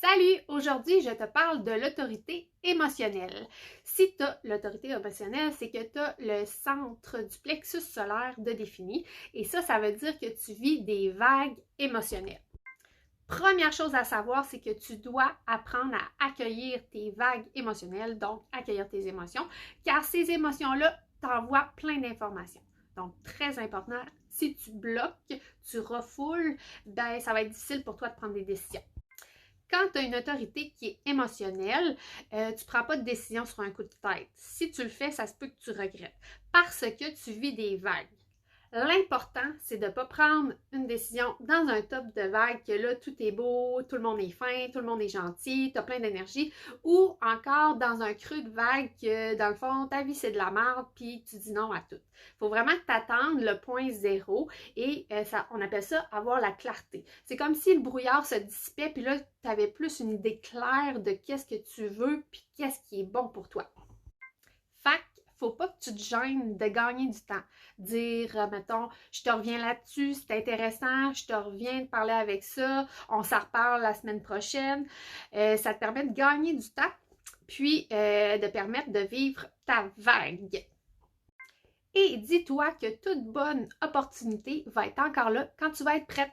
Salut! Aujourd'hui, je te parle de l'autorité émotionnelle. Si tu as l'autorité émotionnelle, c'est que tu as le centre du plexus solaire de défini et ça veut dire que tu vis des vagues émotionnelles. Première chose à savoir, c'est que tu dois apprendre à accueillir tes vagues émotionnelles, donc accueillir tes émotions, car ces émotions-là t'envoient plein d'informations. Donc, très important, si tu bloques, tu refoules, ben ça va être difficile pour toi de prendre des décisions. Quand tu as une autorité qui est émotionnelle, tu ne prends pas de décision sur un coup de tête. Si tu le fais, ça se peut que tu regrettes parce que tu vis des vagues. L'important, c'est de ne pas prendre une décision dans un top de vagues que là, tout est beau, tout le monde est fin, tout le monde est gentil, tu as plein d'énergie, ou encore dans un creux de vague que, dans le fond, ta vie, c'est de la merde, puis tu dis non à tout. Il faut vraiment t'attendre le point zéro et on appelle ça avoir la clarté. C'est comme si le brouillard se dissipait, puis là, tu avais plus une idée claire de qu'est-ce que tu veux, puis qu'est-ce qui est bon pour toi. Fait faut pas que tu te gênes de gagner du temps. Dire, mettons, je te reviens là-dessus, c'est intéressant, je te reviens de parler avec ça, on s'en reparle la semaine prochaine. Ça te permet de gagner du temps, puis de permettre de vivre ta vague. Et dis-toi que toute bonne opportunité va être encore là quand tu vas être prête.